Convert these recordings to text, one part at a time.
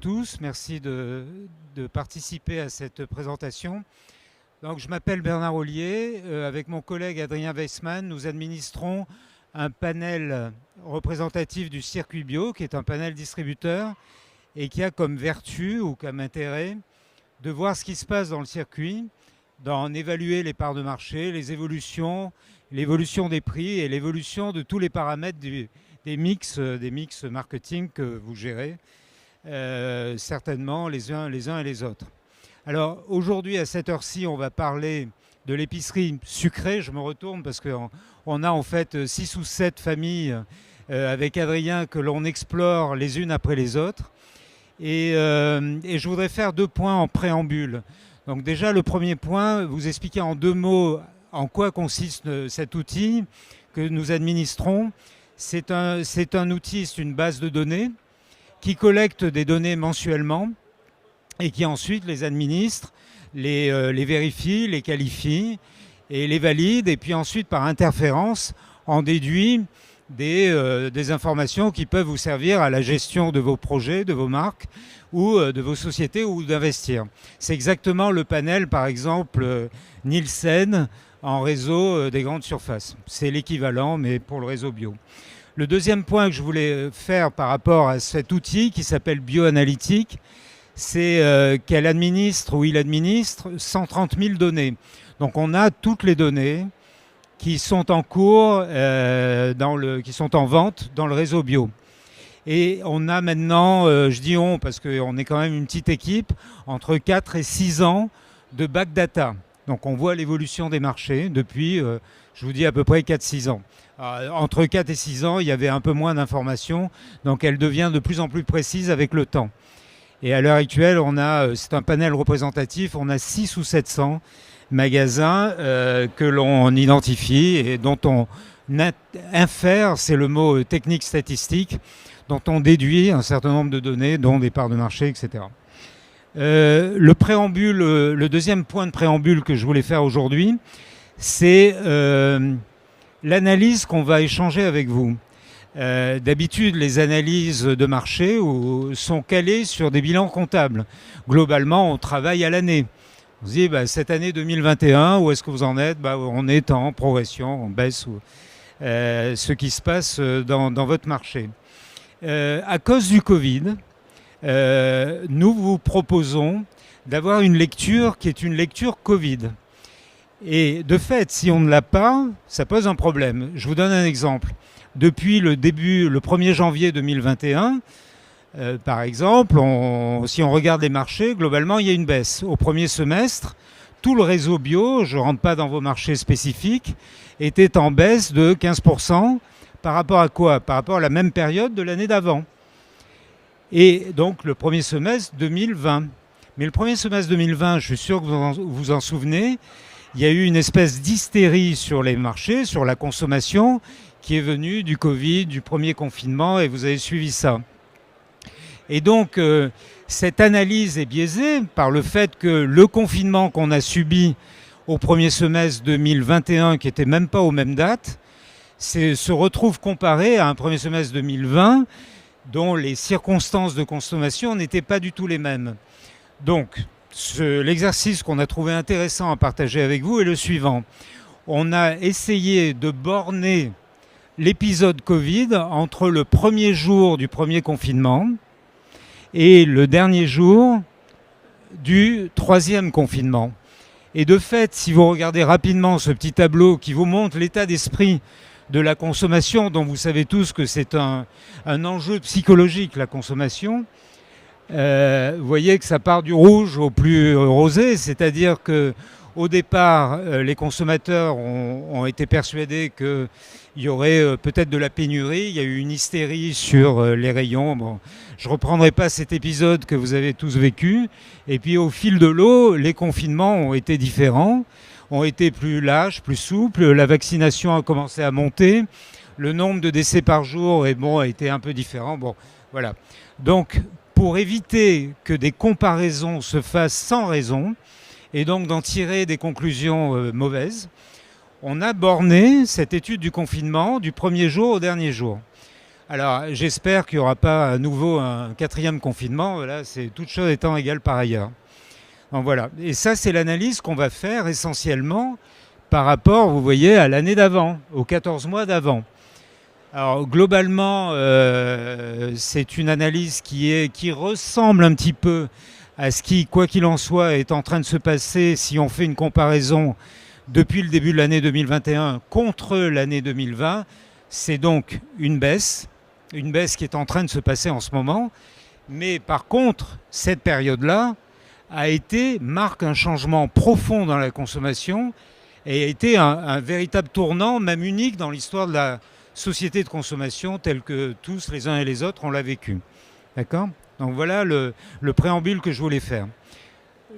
tous, merci de participer à cette présentation. Donc, je m'appelle Bernard Ollier, avec mon collègue Adrien Weissmann, nous administrons un panel représentatif du circuit bio, qui est un panel distributeur et qui a comme vertu ou comme intérêt de voir ce qui se passe dans le circuit, d'en évaluer les parts de marché, l'évolution des prix et l'évolution de tous les paramètres des mix marketing que vous gérez, certainement les uns et les autres. Alors aujourd'hui à cette heure-ci, on va parler de l'épicerie sucrée. Je me retourne parce qu'on a en fait 6 ou 7 familles avec Adrien que l'on explore les unes après les autres. Et je voudrais faire 2 points en préambule. Donc déjà le premier point, vous expliquer en 2 mots en quoi consiste cet outil que nous administrons. C'est un outil, c'est une base de données qui collecte des données mensuellement et qui ensuite les administre, les vérifie, les qualifie et les valide. Et puis ensuite, par interférence, en déduit des informations qui peuvent vous servir à la gestion de vos projets, de vos marques ou de vos sociétés ou d'investir. C'est exactement le panel, par exemple, Nielsen en réseau des grandes surfaces. C'est l'équivalent, mais pour le réseau bio. Le deuxième point que je voulais faire par rapport à cet outil qui s'appelle BioAnalytic, c'est qu'elle administre ou il administre 130 000 données. Donc on a toutes les données qui sont en cours, qui sont en vente dans le réseau bio. Et on a maintenant, je dis on parce qu'on est quand même une petite équipe, entre 4 et 6 ans de back data. Donc on voit l'évolution des marchés depuis, je vous dis à peu près 4-6 ans. Entre 4 et 6 ans, il y avait un peu moins d'informations, donc elle devient de plus en plus précise avec le temps. Et à l'heure actuelle, c'est un panel représentatif, on a 6 ou 700 magasins que l'on identifie et dont on infère, c'est le mot technique statistique, dont on déduit un certain nombre de données, dont des parts de marché, etc. Le deuxième point de préambule que je voulais faire aujourd'hui, c'est l'analyse qu'on va échanger avec vous. D'habitude, les analyses de marché sont calées sur des bilans comptables. Globalement, on travaille à l'année. On se dit, cette année 2021, où est-ce que vous en êtes ? On est en progression, en baisse, ce qui se passe dans votre marché. À cause du Covid, nous vous proposons d'avoir une lecture qui est une lecture Covid. Et de fait, si on ne l'a pas, ça pose un problème. Je vous donne un exemple. Depuis le 1er janvier 2021, par exemple, si on regarde les marchés, globalement, il y a une baisse. Au premier semestre, tout le réseau bio, je ne rentre pas dans vos marchés spécifiques, était en baisse de 15%. Par rapport à quoi ? Par rapport à la même période de l'année d'avant. Et donc le premier semestre 2020. Mais le premier semestre 2020, je suis sûr que vous vous en souvenez, il y a eu une espèce d'hystérie sur les marchés, sur la consommation, qui est venue du Covid, du premier confinement, et vous avez suivi ça. Et donc, cette analyse est biaisée par le fait que le confinement qu'on a subi au premier semestre 2021, qui n'était même pas aux mêmes dates, se retrouve comparé à un premier semestre 2020 dont les circonstances de consommation n'étaient pas du tout les mêmes. Donc, l'exercice qu'on a trouvé intéressant à partager avec vous est le suivant. On a essayé de borner l'épisode Covid entre le premier jour du premier confinement et le dernier jour du troisième confinement. Et de fait, si vous regardez rapidement ce petit tableau qui vous montre l'état d'esprit de la consommation, dont vous savez tous que c'est un enjeu psychologique, la consommation, vous voyez que ça part du rouge au plus rosé, c'est-à-dire qu'au départ, les consommateurs ont été persuadés qu'il y aurait peut-être de la pénurie, il y a eu une hystérie sur les rayons. Bon, je ne reprendrai pas cet épisode que vous avez tous vécu. Et puis au fil de l'eau, les confinements ont été différents, ont été plus lâches, plus souples, la vaccination a commencé à monter, le nombre de décès par jour a été un peu différent. Bon, voilà. Donc, pour éviter que des comparaisons se fassent sans raison, et donc d'en tirer des conclusions mauvaises, on a borné cette étude du confinement du premier jour au dernier jour. Alors, j'espère qu'il n'y aura pas à nouveau un quatrième confinement. Là, c'est toute chose étant égale par ailleurs. Donc voilà. Et ça, c'est l'analyse qu'on va faire essentiellement par rapport, vous voyez, à l'année d'avant, aux 14 mois d'avant. Alors, globalement, c'est une analyse qui ressemble un petit peu à ce qui, quoi qu'il en soit, est en train de se passer si on fait une comparaison depuis le début de l'année 2021 contre l'année 2020. C'est donc une baisse qui est en train de se passer en ce moment. Mais par contre, cette période-là marque un changement profond dans la consommation et a été un véritable tournant, même unique dans l'histoire de la société de consommation telle que tous, les uns et les autres, on l'a vécu. D'accord ? Donc voilà le préambule que je voulais faire.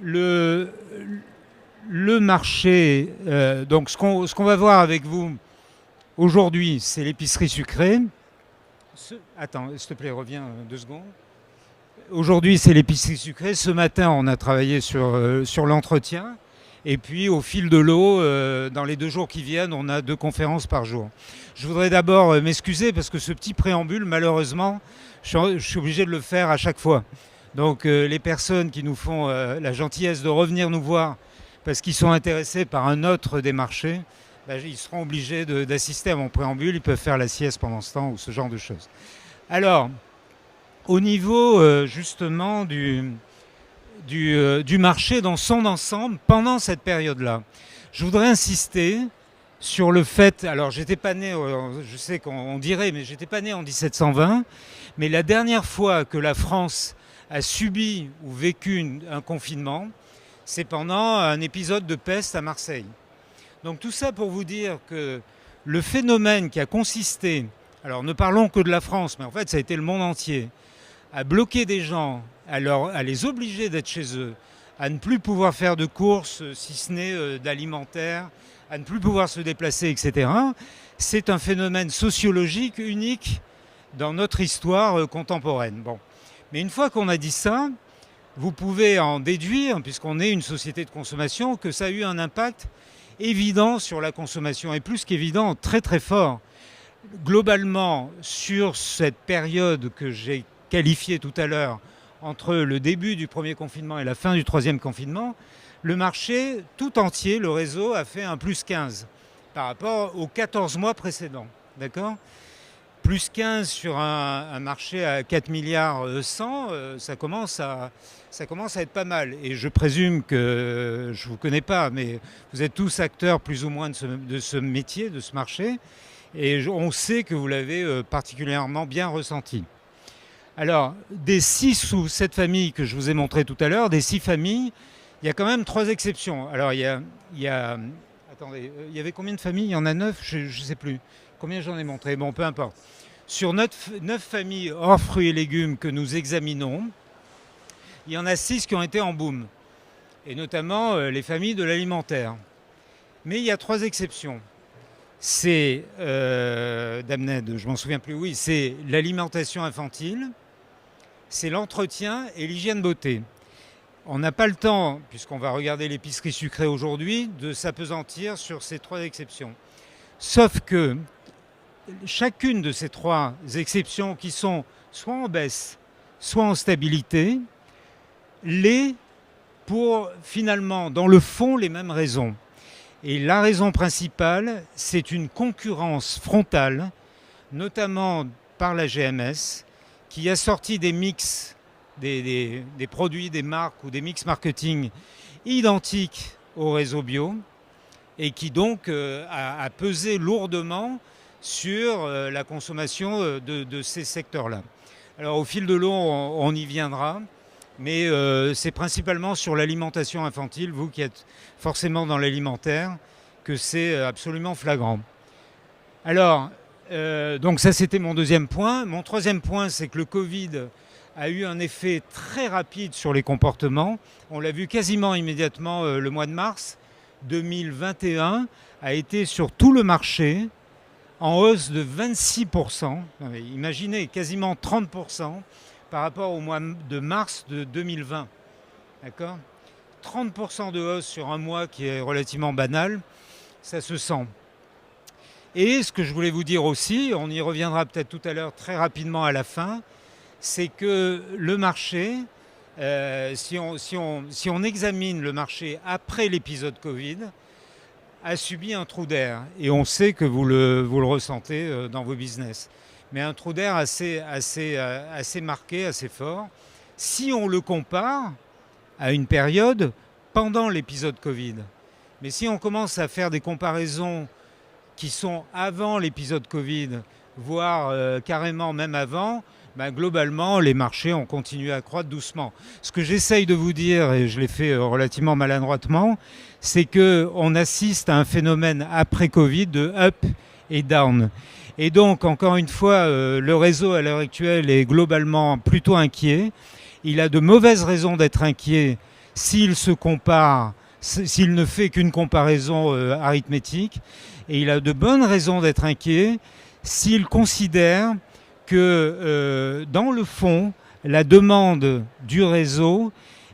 Le marché, donc ce qu'on va voir avec vous aujourd'hui, c'est l'épicerie sucrée. Attends, s'il te plaît, reviens 2 secondes. Aujourd'hui, c'est l'épicerie sucrée. Ce matin, on a travaillé sur l'entretien. Et puis, au fil de l'eau, dans les 2 jours qui viennent, on a 2 conférences par jour. Je voudrais d'abord m'excuser parce que ce petit préambule, malheureusement, je suis obligé de le faire à chaque fois. Donc, les personnes qui nous font la gentillesse de revenir nous voir parce qu'ils sont intéressés par un autre des marchés, ils seront obligés d'assister à mon préambule. Ils peuvent faire la sieste pendant ce temps ou ce genre de choses. Alors, au niveau justement du marché dans son ensemble pendant cette période-là, je voudrais insister sur le fait, alors j'étais pas né, je sais qu'on dirait, mais j'étais pas né en 1720, mais la dernière fois que la France a subi ou vécu un confinement, c'est pendant un épisode de peste à Marseille. Donc tout ça pour vous dire que le phénomène qui a consisté, alors ne parlons que de la France, mais en fait ça a été le monde entier, à bloquer des gens, à les obliger d'être chez eux, à ne plus pouvoir faire de courses, si ce n'est d'alimentaire, à ne plus pouvoir se déplacer, etc. C'est un phénomène sociologique unique dans notre histoire contemporaine. Bon. Mais une fois qu'on a dit ça, vous pouvez en déduire, puisqu'on est une société de consommation, que ça a eu un impact évident sur la consommation, et plus qu'évident, très très fort. Globalement, sur cette période que j'ai qualifiée tout à l'heure, entre le début du premier confinement et la fin du troisième confinement, le marché tout entier, le réseau, a fait un plus 15 par rapport aux 14 mois précédents. D'accord ? Plus 15 sur un marché à 4 milliards 100, ça commence à être pas mal. Et je présume que, je ne vous connais pas, mais vous êtes tous acteurs plus ou moins de ce métier, de ce marché. Et on sait que vous l'avez particulièrement bien ressenti. Alors, des 6 ou 7 familles que je vous ai montrées tout à l'heure, des 6 familles, il y a quand même 3 exceptions. Alors, il y a attendez, il y avait combien de familles ? Il y en a 9, je ne sais plus. Combien j'en ai montré ? Bon, peu importe. Sur 9 familles hors fruits et légumes que nous examinons, il y en a 6 qui ont été en boom. Et notamment les familles de l'alimentaire. Mais il y a 3 exceptions. C'est, Damned, je m'en souviens plus, oui, c'est l'alimentation infantile, c'est l'entretien et l'hygiène beauté. On n'a pas le temps, puisqu'on va regarder l'épicerie sucrée aujourd'hui, de s'appesantir sur ces 3 exceptions. Sauf que chacune de ces 3 exceptions qui sont soit en baisse, soit en stabilité, l'est pour finalement, dans le fond, les mêmes raisons. Et la raison principale, c'est une concurrence frontale, notamment par la GMS, qui a sorti des mix, des produits, des marques ou des mix marketing identiques au réseau bio et qui donc a pesé lourdement sur la consommation de ces secteurs-là. Alors au fil de l'eau, on y viendra. Mais c'est principalement sur l'alimentation infantile, vous qui êtes forcément dans l'alimentaire, que c'est absolument flagrant. Alors, donc ça c'était mon deuxième point. Mon troisième point, c'est que le Covid a eu un effet très rapide sur les comportements. On l'a vu quasiment immédiatement le mois de mars 2021 a été sur tout le marché en hausse de 26%. Imaginez, quasiment 30%. Par rapport au mois de mars de 2020. D'accord ? 30% de hausse sur un mois qui est relativement banal, ça se sent. Et ce que je voulais vous dire aussi, on y reviendra peut-être tout à l'heure très rapidement à la fin, c'est que le marché, si on examine le marché après l'épisode Covid, a subi un trou d'air. Et on sait que vous le ressentez dans vos business. Mais un trou d'air assez marqué, assez fort. Si on le compare à une période pendant l'épisode Covid. Mais si on commence à faire des comparaisons qui sont avant l'épisode Covid, voire carrément même avant, globalement, les marchés ont continué à croître doucement. Ce que j'essaye de vous dire, et je l'ai fait relativement maladroitement, c'est qu'on assiste à un phénomène après Covid de up et down. Et donc, encore une fois, le réseau à l'heure actuelle est globalement plutôt inquiet. Il a de mauvaises raisons d'être inquiet s'il se compare, s'il ne fait qu'une comparaison arithmétique. Et il a de bonnes raisons d'être inquiet s'il considère que dans le fond, la demande du réseau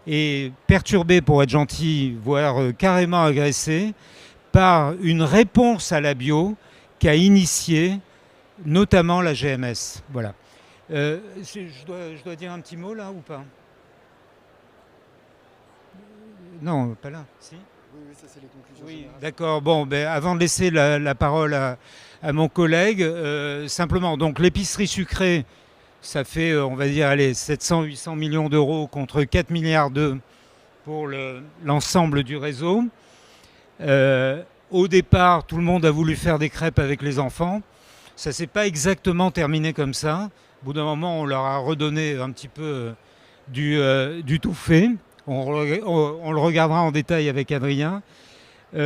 est perturbée, pour être gentil, voire carrément agressée, par une réponse à la bio qu'a initiée notamment la GMS. Voilà. Je dois dire un petit mot là ou pas? Non, pas là. Si? Oui, ça c'est les conclusions. Oui, d'accord. Bon, avant de laisser la parole à mon collègue, simplement, donc l'épicerie sucrée, ça fait, on va dire, 700-800 millions d'euros contre 4 milliards d'euros pour l'ensemble du réseau. Au départ, tout le monde a voulu faire des crêpes avec les enfants. Ça ne s'est pas exactement terminé comme ça. Au bout d'un moment, on leur a redonné un petit peu du tout fait. On le regardera en détail avec Adrien. Il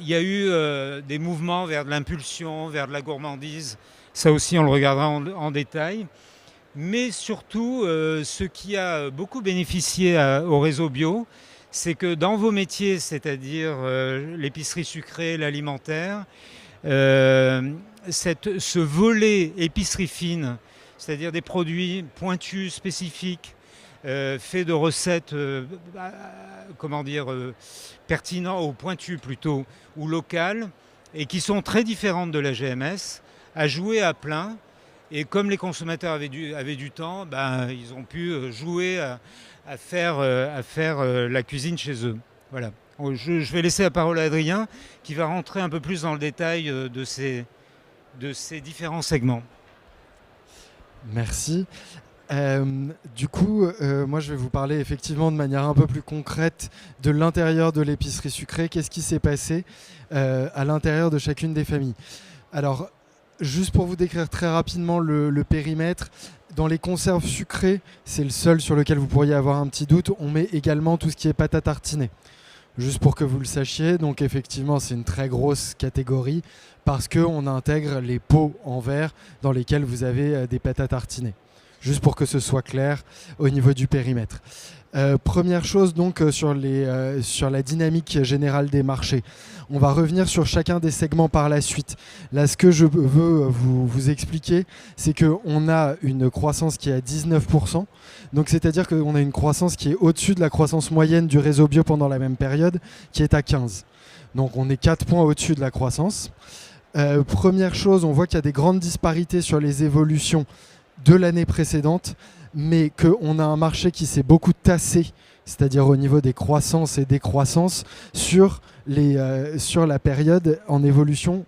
y a eu des mouvements vers de l'impulsion, vers de la gourmandise. Ça aussi, on le regardera en détail. Mais surtout, ce qui a beaucoup bénéficié au réseau bio, c'est que dans vos métiers, c'est-à-dire l'épicerie sucrée, l'alimentaire, ce volet épicerie fine, c'est-à-dire des produits pointus, spécifiques, faits de recettes pertinents ou pointus plutôt, ou locales, et qui sont très différentes de la GMS, a joué à plein. Et comme les consommateurs avaient du temps, ils ont pu jouer à faire la cuisine chez eux. Voilà. Je vais laisser la parole à Adrien, qui va rentrer un peu plus dans le détail de ces différents segments. Merci. Du coup, moi je vais vous parler effectivement de manière un peu plus concrète de l'intérieur de l'épicerie sucrée. Qu'est-ce qui s'est passé à l'intérieur de chacune des familles? Alors, juste pour vous décrire très rapidement le périmètre, dans les conserves sucrées, c'est le seul sur lequel vous pourriez avoir un petit doute, on met également tout ce qui est pâte à tartiner. Juste pour que vous le sachiez, donc effectivement c'est une très grosse catégorie parce qu'on intègre les pots en verre dans lesquels vous avez des pâtes à tartiner. Juste pour que ce soit clair au niveau du périmètre. Première chose donc sur la dynamique générale des marchés. On va revenir sur chacun des segments par la suite. Là, ce que je veux vous expliquer, c'est qu'on a une croissance qui est à 19%. Donc, c'est-à-dire qu'on a une croissance qui est au-dessus de la croissance moyenne du réseau bio pendant la même période, qui est à 15. Donc, on est 4 points au-dessus de la croissance. Première chose, on voit qu'il y a des grandes disparités sur les évolutions de l'année précédente, mais qu'on a un marché qui s'est beaucoup tassé, c'est-à-dire au niveau des croissances et décroissances, sur la période en évolution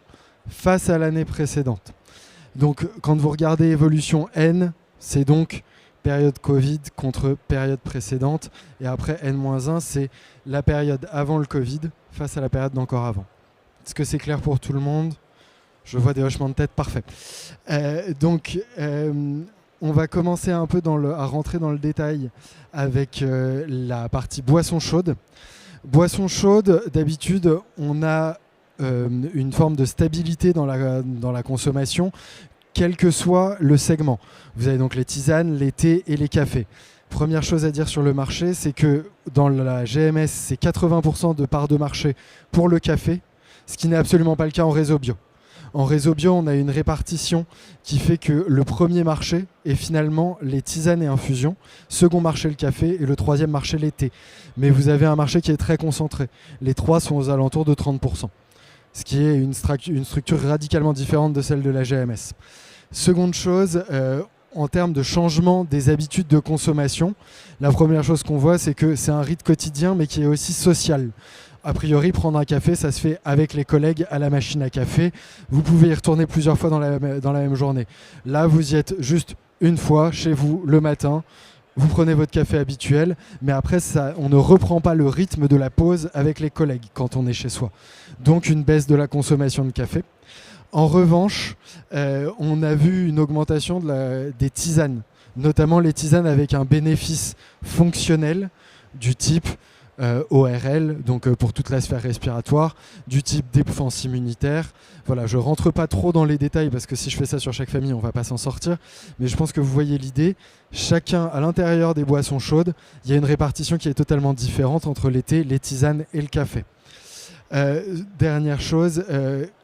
face à l'année précédente. Donc quand vous regardez évolution N, c'est donc période Covid contre période précédente, et après N-1, c'est la période avant le Covid face à la période d'encore avant. Est-ce que c'est clair pour tout le monde ? Je vois des hochements de tête, parfait. On va commencer un peu à rentrer dans le détail avec la partie boisson chaude. Boisson chaude, d'habitude, on a une forme de stabilité dans la consommation, quel que soit le segment. Vous avez donc les tisanes, les thés et les cafés. Première chose à dire sur le marché, c'est que dans la GMS, c'est 80% de part de marché pour le café, ce qui n'est absolument pas le cas en réseau bio. En réseau bio, on a une répartition qui fait que le premier marché est finalement les tisanes et infusions, second marché le café et le troisième marché les thés. Mais vous avez un marché qui est très concentré. Les trois sont aux alentours de 30%. ce qui est une structure radicalement différente de celle de la GMS. Seconde chose, en termes de changement des habitudes de consommation, la première chose qu'on voit, c'est que c'est un rite quotidien, mais qui est aussi social. A priori, prendre un café, ça se fait avec les collègues à la machine à café. Vous pouvez y retourner plusieurs fois dans la même journée. Là, vous y êtes juste une fois, chez vous, le matin. Vous prenez votre café habituel, mais après, on ne reprend pas le rythme de la pause avec les collègues quand on est chez soi. Donc, une baisse de la consommation de café. En revanche, on a vu une augmentation des tisanes, notamment les tisanes avec un bénéfice fonctionnel du type ORL, donc pour toute la sphère respiratoire, du type défense immunitaire. Voilà, je ne rentre pas trop dans les détails parce que si je fais ça sur chaque famille, on ne va pas s'en sortir. Mais je pense que vous voyez l'idée. Chacun, à l'intérieur des boissons chaudes, il y a une répartition qui est totalement différente entre les thés, les tisanes et le café. Dernière chose,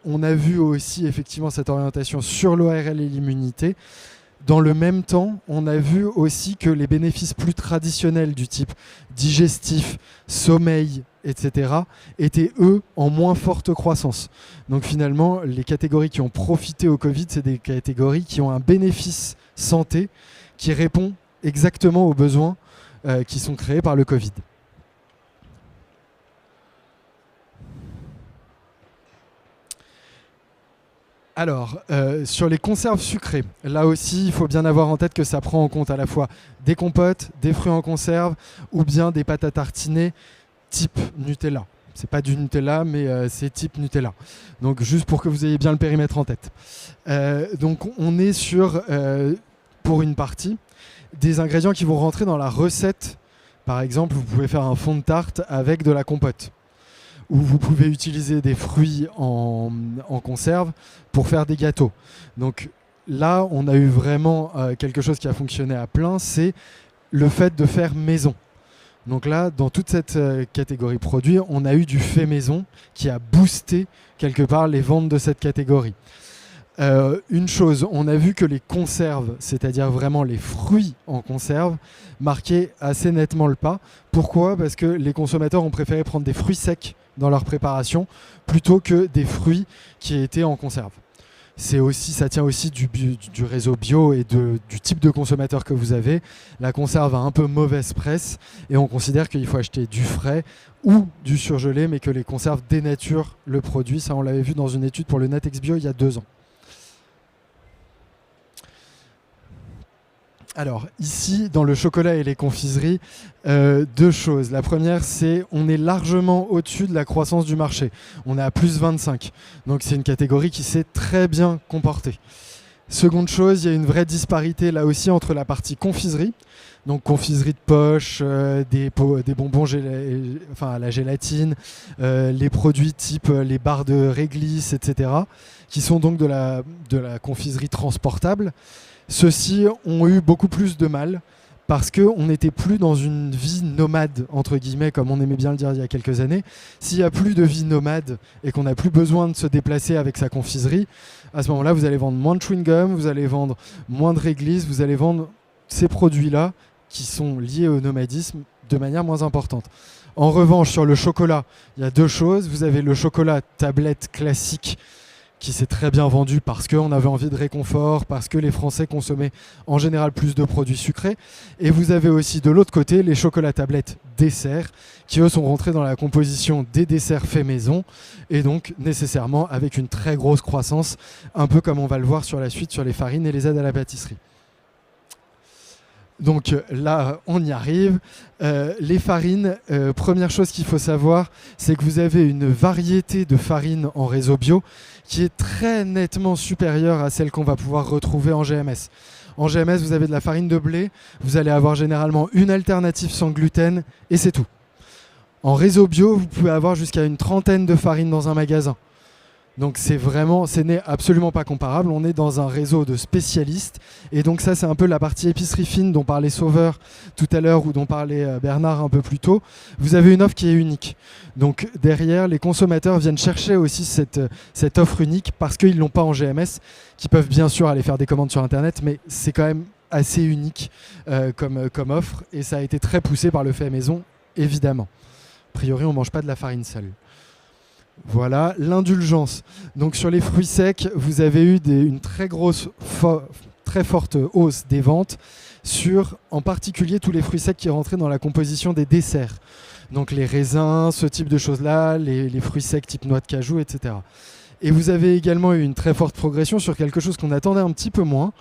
on a vu aussi effectivement cette orientation sur l'ORL et l'immunité. Dans le même temps, on a vu aussi que les bénéfices plus traditionnels du type digestif, sommeil, etc., étaient eux en moins forte croissance. Donc finalement, les catégories qui ont profité au Covid, c'est des catégories qui ont un bénéfice santé qui répond exactement aux besoins qui sont créés par le Covid. Alors, sur les conserves sucrées, là aussi, il faut bien avoir en tête que ça prend en compte à la fois des compotes, des fruits en conserve ou bien des pâtes à tartiner type Nutella. C'est pas du Nutella, mais c'est type Nutella. Donc, juste pour que vous ayez bien le périmètre en tête. Donc, on est sur, pour une partie, des ingrédients qui vont rentrer dans la recette. Par exemple, vous pouvez faire un fond de tarte avec de la compote. Où vous pouvez utiliser des fruits en conserve pour faire des gâteaux. Donc là, on a eu vraiment quelque chose qui a fonctionné à plein, c'est le fait de faire maison. Donc là, dans toute cette catégorie produits, on a eu du fait maison qui a boosté quelque part les ventes de cette catégorie. Une chose, on a vu que les conserves, c'est-à-dire vraiment les fruits en conserve, marquaient assez nettement le pas. Pourquoi ? Parce que les consommateurs ont préféré prendre des fruits secs dans leur préparation plutôt que des fruits qui étaient en conserve. Ça tient aussi du réseau bio et du type de consommateur que vous avez. La conserve a un peu mauvaise presse et on considère qu'il faut acheter du frais ou du surgelé, mais que les conserves dénaturent le produit. Ça, on l'avait vu dans une étude pour le Natex Bio il y a 2 ans. Alors ici, dans le chocolat et les confiseries, 2 choses. La première, c'est on est largement au-dessus de la croissance du marché. On est à plus 25. Donc c'est une catégorie qui s'est très bien comportée. Seconde chose, il y a une vraie disparité là aussi entre la partie confiserie, donc confiserie de poche, des bonbons à la gélatine, les produits type les barres de réglisse, etc., qui sont donc de la confiserie transportable. Ceux-ci ont eu beaucoup plus de mal parce qu'on n'était plus dans une vie nomade, entre guillemets, comme on aimait bien le dire il y a quelques années. S'il n'y a plus de vie nomade et qu'on n'a plus besoin de se déplacer avec sa confiserie, à ce moment-là, vous allez vendre moins de chewing-gum, vous allez vendre moins de réglisse, vous allez vendre ces produits-là qui sont liés au nomadisme de manière moins importante. En revanche, sur le chocolat, il y a 2 choses. Vous avez le chocolat tablette classique qui s'est très bien vendu parce qu'on avait envie de réconfort, parce que les Français consommaient en général plus de produits sucrés. Et vous avez aussi de l'autre côté les chocolats tablettes desserts qui eux sont rentrés dans la composition des desserts faits maison et donc nécessairement avec une très grosse croissance, un peu comme on va le voir sur la suite sur les farines et les aides à la pâtisserie. Donc là, on y arrive. Les farines, première chose qu'il faut savoir, c'est que vous avez une variété de farines en réseau bio qui est très nettement supérieure à celle qu'on va pouvoir retrouver en GMS. En GMS, vous avez de la farine de blé, vous allez avoir généralement une alternative sans gluten et c'est tout. En réseau bio, vous pouvez avoir jusqu'à une 30aine de farines dans un magasin. Donc ce n'est absolument pas comparable, on est dans un réseau de spécialistes et donc ça c'est un peu la partie épicerie fine dont parlait Sauveur tout à l'heure ou dont parlait Bernard un peu plus tôt. Vous avez une offre qui est unique. Donc derrière, les consommateurs viennent chercher aussi cette offre unique parce qu'ils ne l'ont pas en GMS, qui peuvent bien sûr aller faire des commandes sur internet, mais c'est quand même assez unique comme offre et ça a été très poussé par le fait maison, évidemment. A priori on ne mange pas de la farine seule. Voilà, l'indulgence. Donc sur les fruits secs, vous avez eu une très très forte hausse des ventes sur, en particulier, tous les fruits secs qui rentraient dans la composition des desserts. Donc les raisins, ce type de choses-là, les fruits secs type noix de cajou, etc. Et vous avez également eu une très forte progression sur quelque chose qu'on attendait un petit peu moins,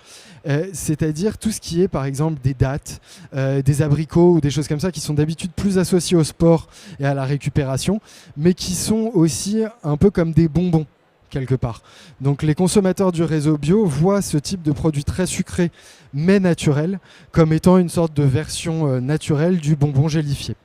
c'est-à-dire tout ce qui est par exemple des dattes, des abricots ou des choses comme ça qui sont d'habitude plus associées au sport et à la récupération, mais qui sont aussi un peu comme des bonbons quelque part. Donc les consommateurs du réseau bio voient ce type de produit très sucré mais naturel comme étant une sorte de version naturelle du bonbon gélifié.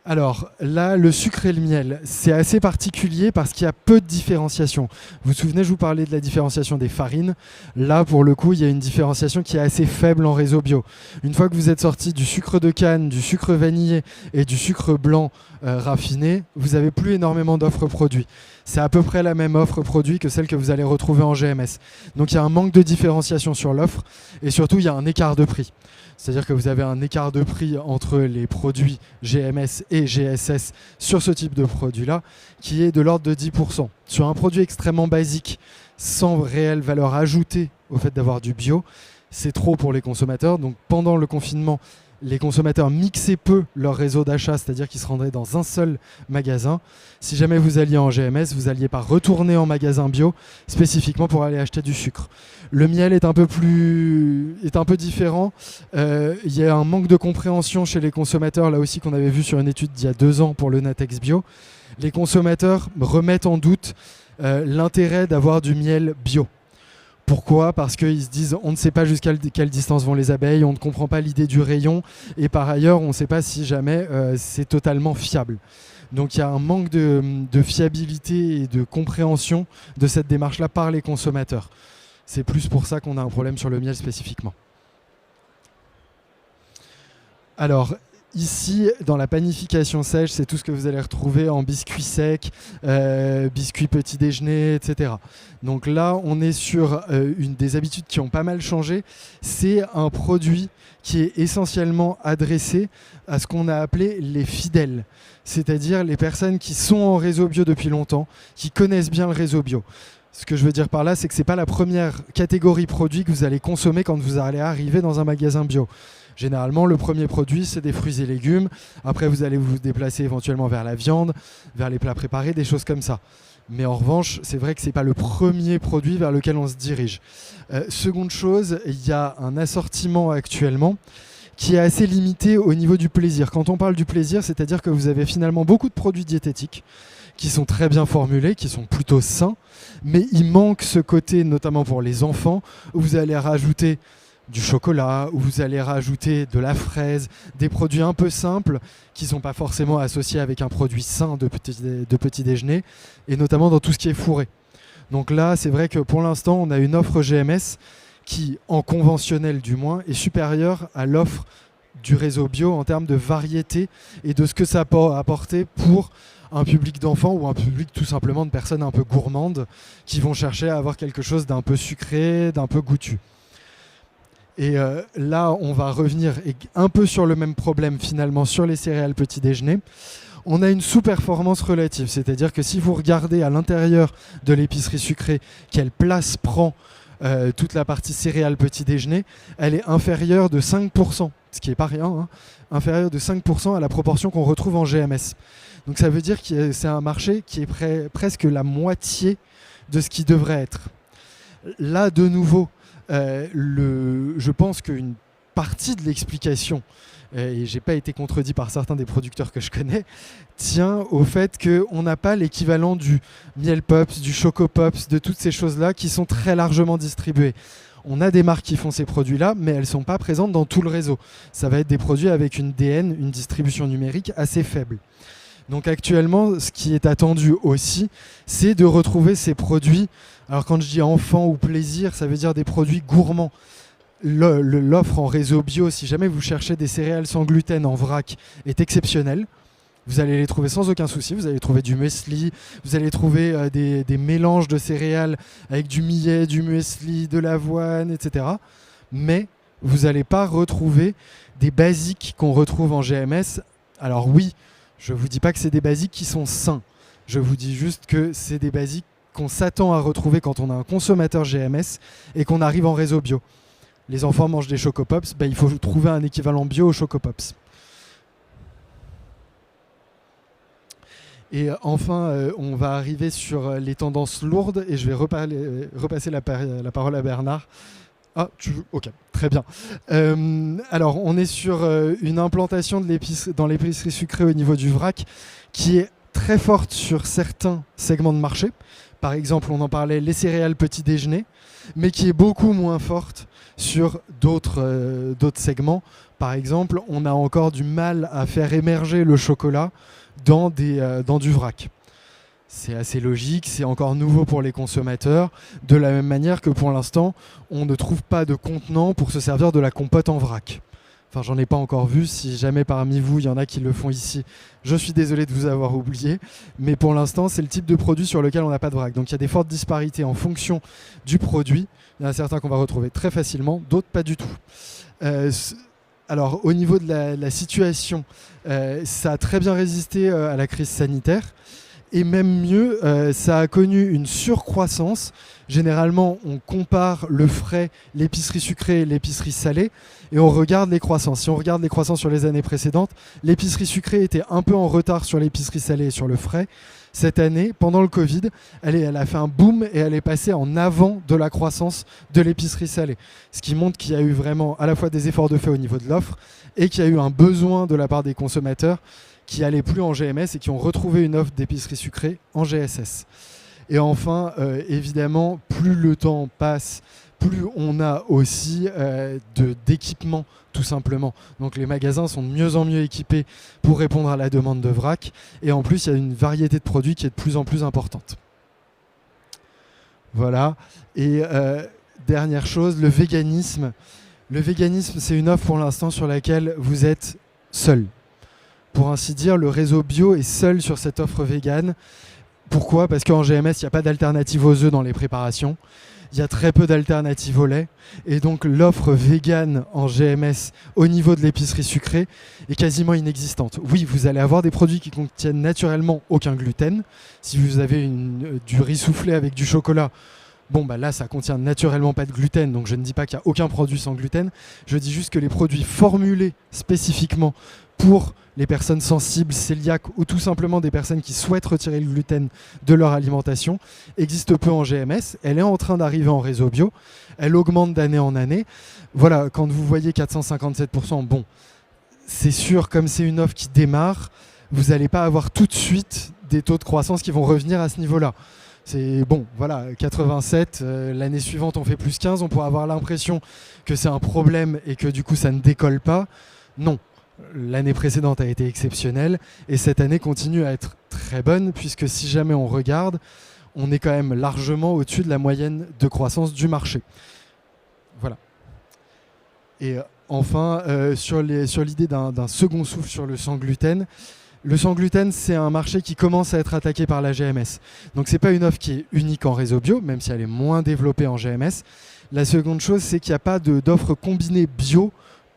Alors là, le sucre et le miel, c'est assez particulier parce qu'il y a peu de différenciation. Vous vous souvenez, je vous parlais de la différenciation des farines. Là, pour le coup, il y a une différenciation qui est assez faible en réseau bio. Une fois que vous êtes sorti du sucre de canne, du sucre vanillé et du sucre blanc raffiné, vous n'avez plus énormément d'offres produits. C'est à peu près la même offre produit que celle que vous allez retrouver en GMS. Donc il y a un manque de différenciation sur l'offre et surtout il y a un écart de prix. C'est-à-dire que vous avez un écart de prix entre les produits GMS et GSS sur ce type de produit-là qui est de l'ordre de 10%. Sur un produit extrêmement basique, sans réelle valeur ajoutée au fait d'avoir du bio, c'est trop pour les consommateurs. Donc pendant le confinement, les consommateurs mixaient peu leur réseau d'achat, c'est-à-dire qu'ils se rendraient dans un seul magasin. Si jamais vous alliez en GMS, vous n'alliez pas retourner en magasin bio spécifiquement pour aller acheter du sucre. Le miel est un peu différent. Il y a un manque de compréhension chez les consommateurs, là aussi qu'on avait vu sur une étude d'il y a 2 ans pour le Natex Bio. Les consommateurs remettent en doute l'intérêt d'avoir du miel bio. Pourquoi ? Parce qu'ils se disent on ne sait pas jusqu'à quelle distance vont les abeilles, on ne comprend pas l'idée du rayon et par ailleurs on ne sait pas si jamais c'est totalement fiable. Donc il y a un manque de fiabilité et de compréhension de cette démarche-là par les consommateurs. C'est plus pour ça qu'on a un problème sur le miel spécifiquement. Alors, ici, dans la panification sèche, c'est tout ce que vous allez retrouver en biscuits secs, biscuits petit déjeuner, etc. Donc là, on est sur une des habitudes qui ont pas mal changé. C'est un produit qui est essentiellement adressé à ce qu'on a appelé les fidèles, c'est-à-dire les personnes qui sont en réseau bio depuis longtemps, qui connaissent bien le réseau bio. Ce que je veux dire par là, c'est que ce n'est pas la première catégorie produit que vous allez consommer quand vous allez arriver dans un magasin bio. Généralement, le premier produit, c'est des fruits et légumes. Après, vous allez vous déplacer éventuellement vers la viande, vers les plats préparés, des choses comme ça. Mais en revanche, c'est vrai que ce n'est pas le premier produit vers lequel on se dirige. Seconde chose, il y a un assortiment actuellement qui est assez limité au niveau du plaisir. Quand on parle du plaisir, c'est-à-dire que vous avez finalement beaucoup de produits diététiques qui sont très bien formulés, qui sont plutôt sains, mais il manque ce côté, notamment pour les enfants, où vous allez rajouter du chocolat, où vous allez rajouter de la fraise, des produits un peu simples qui ne sont pas forcément associés avec un produit sain de petit déjeuner, et notamment dans tout ce qui est fourré. Donc là, c'est vrai que pour l'instant, on a une offre GMS qui, en conventionnel du moins, est supérieure à l'offre du réseau bio en termes de variété et de ce que ça peut apporter pour un public d'enfants ou un public tout simplement de personnes un peu gourmandes qui vont chercher à avoir quelque chose d'un peu sucré, d'un peu goûtu. Et là, on va revenir un peu sur le même problème finalement sur les céréales petit déjeuner. On a une sous-performance relative, c'est-à-dire que si vous regardez à l'intérieur de l'épicerie sucrée quelle place prend toute la partie céréales petit déjeuner, elle est inférieure de 5%, ce qui n'est pas rien, hein, inférieure de 5% à la proportion qu'on retrouve en GMS. Donc ça veut dire que c'est un marché qui est presque la moitié de ce qui devrait être. Là, de nouveau, je pense qu'une partie de l'explication, et je n'ai pas été contredit par certains des producteurs que je connais, tient au fait qu'on n'a pas l'équivalent du miel pops, du choco pops, de toutes ces choses-là qui sont très largement distribuées. On a des marques qui font ces produits-là, mais elles ne sont pas présentes dans tout le réseau. Ça va être des produits avec une DN, une distribution numérique assez faible. Donc actuellement, ce qui est attendu aussi, c'est de retrouver ces produits. Alors quand je dis enfant ou plaisir, ça veut dire des produits gourmands. L'offre en réseau bio, si jamais vous cherchez des céréales sans gluten en vrac, est exceptionnelle. Vous allez les trouver sans aucun souci. Vous allez trouver du muesli, vous allez trouver des mélanges de céréales avec du millet, du muesli, de l'avoine, etc. Mais vous n'allez pas retrouver des basiques qu'on retrouve en GMS. Alors oui, Je ne vous dis pas que c'est des basiques qui sont sains. Je vous dis juste que c'est des basiques qu'on s'attend à retrouver quand on a un consommateur GMS et qu'on arrive en réseau bio. Les enfants mangent des Choco Pops, il faut trouver un équivalent bio aux Choco Pops. Et enfin, on va arriver sur les tendances lourdes et je vais repasser la parole à Bernard. Ah, ok, très bien. Alors, on est sur une implantation dans l'épicerie sucrée au niveau du vrac qui est très forte sur certains segments de marché. Par exemple, on en parlait, les céréales petit déjeuner, mais qui est beaucoup moins forte sur d'autres segments. Par exemple, on a encore du mal à faire émerger le chocolat dans du vrac. C'est assez logique, c'est encore nouveau pour les consommateurs, de la même manière que pour l'instant, on ne trouve pas de contenant pour se servir de la compote en vrac. Enfin, j'en ai pas encore vu, si jamais parmi vous, il y en a qui le font ici, je suis désolé de vous avoir oublié, mais pour l'instant, c'est le type de produit sur lequel on n'a pas de vrac. Donc il y a des fortes disparités en fonction du produit. Il y en a certains qu'on va retrouver très facilement, d'autres pas du tout. Alors, au niveau de la situation, ça a très bien résisté à la crise sanitaire. Et même mieux, ça a connu une surcroissance. Généralement, on compare le frais, l'épicerie sucrée et l'épicerie salée, et on regarde les croissances. Si on regarde les croissances sur les années précédentes, l'épicerie sucrée était un peu en retard sur l'épicerie salée et sur le frais. Cette année, pendant le Covid, elle a fait un boom et elle est passée en avant de la croissance de l'épicerie salée. Ce qui montre qu'il y a eu vraiment à la fois des efforts de fait au niveau de l'offre et qu'il y a eu un besoin de la part des consommateurs qui n'allaient plus en GMS et qui ont retrouvé une offre d'épicerie sucrée en GSS. Et enfin, évidemment, plus le temps passe, plus on a aussi d'équipements, tout simplement. Donc les magasins sont de mieux en mieux équipés pour répondre à la demande de vrac. Et en plus, il y a une variété de produits qui est de plus en plus importante. Voilà. Et dernière chose, le véganisme. Le véganisme, c'est une offre pour l'instant sur laquelle vous êtes seul. Pour ainsi dire, le réseau bio est seul sur cette offre végane. Pourquoi ? Parce qu'en GMS, il n'y a pas d'alternative aux œufs dans les préparations. Il y a très peu d'alternatives au lait. Et donc l'offre végane en GMS au niveau de l'épicerie sucrée est quasiment inexistante. Oui, vous allez avoir des produits qui contiennent naturellement aucun gluten. Si vous avez du riz soufflé avec du chocolat, là, ça contient naturellement pas de gluten. Donc je ne dis pas qu'il n'y a aucun produit sans gluten. Je dis juste que les produits formulés spécifiquement pour les personnes sensibles, cœliaques ou tout simplement des personnes qui souhaitent retirer le gluten de leur alimentation existe peu en GMS. Elle est en train d'arriver en réseau bio. Elle augmente d'année en année. Voilà, quand vous voyez 457%, c'est sûr, comme c'est une offre qui démarre, vous n'allez pas avoir tout de suite des taux de croissance qui vont revenir à ce niveau-là. C'est 87, l'année suivante on fait plus 15, on pourrait avoir l'impression que c'est un problème et que du coup ça ne décolle pas. Non. L'année précédente a été exceptionnelle et cette année continue à être très bonne puisque si jamais on regarde, on est quand même largement au-dessus de la moyenne de croissance du marché. Voilà. Et enfin, sur l'idée d'un second souffle sur le sans gluten, le sans gluten, c'est un marché qui commence à être attaqué par la GMS. Donc ce n'est pas une offre qui est unique en réseau bio, même si elle est moins développée en GMS. La seconde chose, c'est qu'il n'y a pas d'offre combinée bio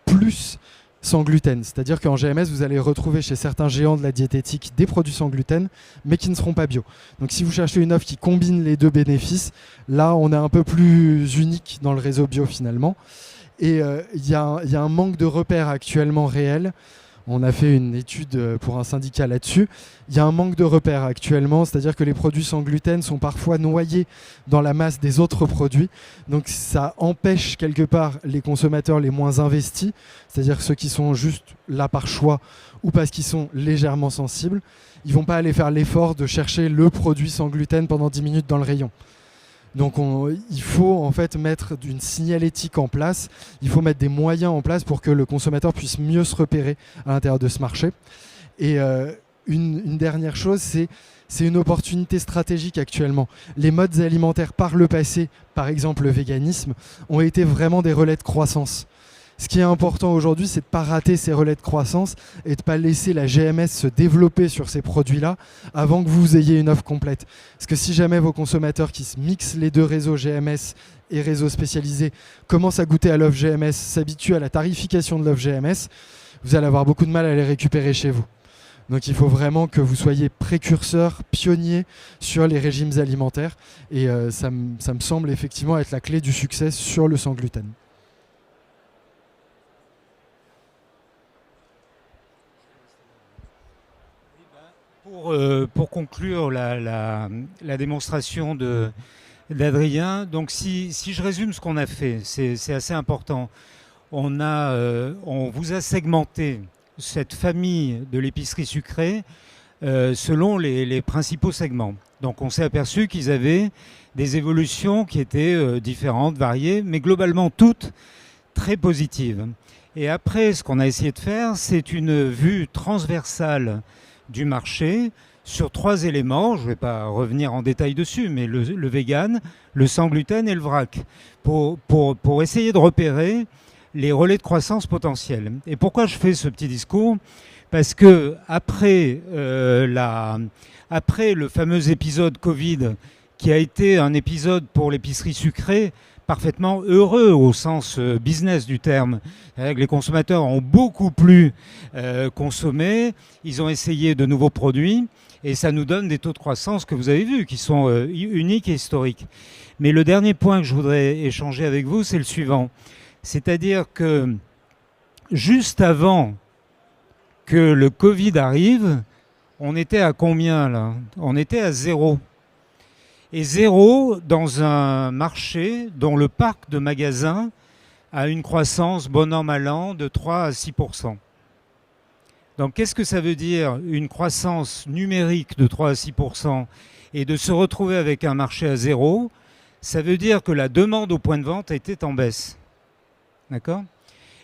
plus sans gluten. C'est-à-dire qu'en GMS, vous allez retrouver chez certains géants de la diététique des produits sans gluten, mais qui ne seront pas bio. Donc si vous cherchez une offre qui combine les deux bénéfices, là, on est un peu plus unique dans le réseau bio finalement. Et il y a un manque de repères actuellement réel. On a fait une étude pour un syndicat là-dessus. Il y a un manque de repères actuellement, c'est-à-dire que les produits sans gluten sont parfois noyés dans la masse des autres produits. Donc ça empêche quelque part les consommateurs les moins investis, c'est-à-dire ceux qui sont juste là par choix ou parce qu'ils sont légèrement sensibles. Ils ne vont pas aller faire l'effort de chercher le produit sans gluten pendant 10 minutes dans le rayon. Donc il faut en fait mettre une signalétique en place, il faut mettre des moyens en place pour que le consommateur puisse mieux se repérer à l'intérieur de ce marché. Et une dernière chose, c'est une opportunité stratégique actuellement. Les modes alimentaires par le passé, par exemple le véganisme, ont été vraiment des relais de croissance. Ce qui est important aujourd'hui, c'est de ne pas rater ces relais de croissance et de ne pas laisser la GMS se développer sur ces produits-là avant que vous ayez une offre complète. Parce que si jamais vos consommateurs qui se mixent les deux réseaux GMS et réseaux spécialisés commencent à goûter à l'offre GMS, s'habituent à la tarification de l'offre GMS, vous allez avoir beaucoup de mal à les récupérer chez vous. Donc il faut vraiment que vous soyez précurseur, pionnier sur les régimes alimentaires. Et ça me semble effectivement être la clé du succès sur le sans gluten. Pour conclure la démonstration d'Adrien, donc si je résume ce qu'on a fait, c'est assez important. On vous a segmenté cette famille de l'épicerie sucrée selon les principaux segments. Donc on s'est aperçu qu'ils avaient des évolutions qui étaient différentes, variées, mais globalement toutes très positives. Et après, ce qu'on a essayé de faire, c'est une vue transversale du marché sur 3 éléments. Je ne vais pas revenir en détail dessus, mais le vegan, le sans gluten et le vrac, pour essayer de repérer les relais de croissance potentiels. Et pourquoi je fais ce petit discours ? Parce que après le fameux épisode Covid, qui a été un épisode pour l'épicerie sucrée parfaitement heureux au sens business du terme. Les consommateurs ont beaucoup plus consommé, ils ont essayé de nouveaux produits et ça nous donne des taux de croissance que vous avez vus, qui sont uniques et historiques. Mais le dernier point que je voudrais échanger avec vous, c'est le suivant. C'est-à-dire que juste avant que le Covid arrive, on était à combien là ? On était à 0. Et 0 dans un marché dont le parc de magasins a une croissance bon an mal an de 3 à 6%. Donc qu'est-ce que ça veut dire une croissance numérique de 3 à 6% et de se retrouver avec un marché à 0 ? Ça veut dire que la demande au point de vente était en baisse. D'accord ?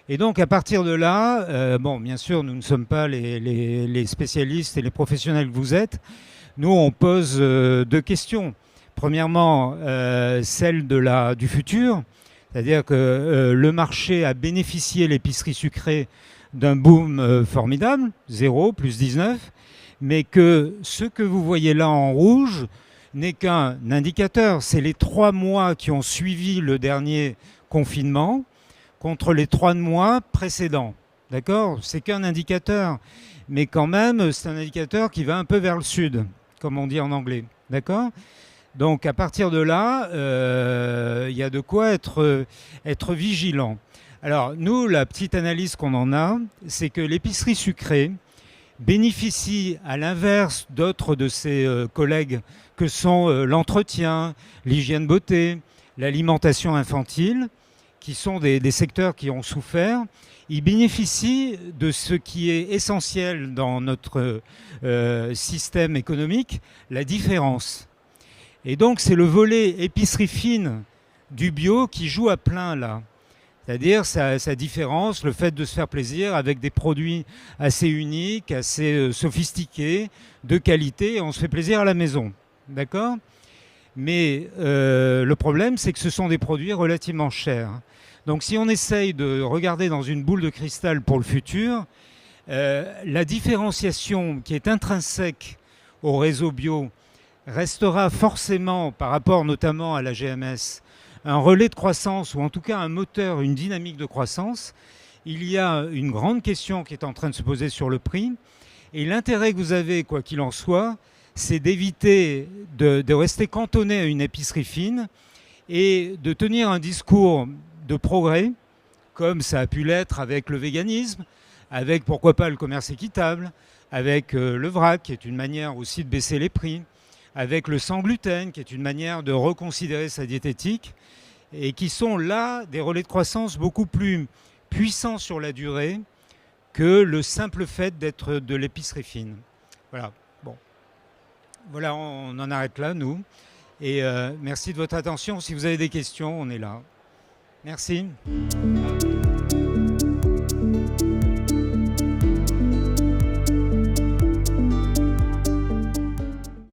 Et donc à partir de là, bien sûr nous ne sommes pas les spécialistes et les professionnels que vous êtes. Nous on pose 2 questions. Premièrement, celle du futur, c'est-à-dire que le marché a bénéficié, l'épicerie sucrée, d'un boom formidable, 0, plus 19, mais que ce que vous voyez là en rouge n'est qu'un indicateur. C'est les 3 mois qui ont suivi le dernier confinement contre les 3 mois précédents. D'accord ? C'est qu'un indicateur, mais quand même, c'est un indicateur qui va un peu vers le sud, comme on dit en anglais. D'accord ? Donc à partir de là, il y a de quoi être vigilant. Alors nous, la petite analyse qu'on en a, c'est que l'épicerie sucrée bénéficie, à l'inverse d'autres de ses collègues que sont l'entretien, l'hygiène beauté, l'alimentation infantile, qui sont des secteurs qui ont souffert. Ils bénéficient de ce qui est essentiel dans notre système économique, la différence. Et donc, c'est le volet épicerie fine du bio qui joue à plein là. C'est-à-dire sa différence, le fait de se faire plaisir avec des produits assez uniques, assez sophistiqués, de qualité, et on se fait plaisir à la maison. D'accord ? Mais le problème, c'est que ce sont des produits relativement chers. Donc, si on essaye de regarder dans une boule de cristal pour le futur, la différenciation qui est intrinsèque au réseau bio restera forcément, par rapport notamment à la GMS, un relais de croissance, ou en tout cas un moteur, une dynamique de croissance. Il y a une grande question qui est en train de se poser sur le prix. Et l'intérêt que vous avez, quoi qu'il en soit, c'est d'éviter de rester cantonné à une épicerie fine et de tenir un discours de progrès, comme ça a pu l'être avec le véganisme, avec pourquoi pas le commerce équitable, avec le vrac, qui est une manière aussi de baisser les prix, avec le sans gluten, qui est une manière de reconsidérer sa diététique, et qui sont là des relais de croissance beaucoup plus puissants sur la durée que le simple fait d'être de l'épicerie fine. Voilà. Bon. Voilà, on en arrête là, nous. Et merci de votre attention. Si vous avez des questions, on est là. Merci.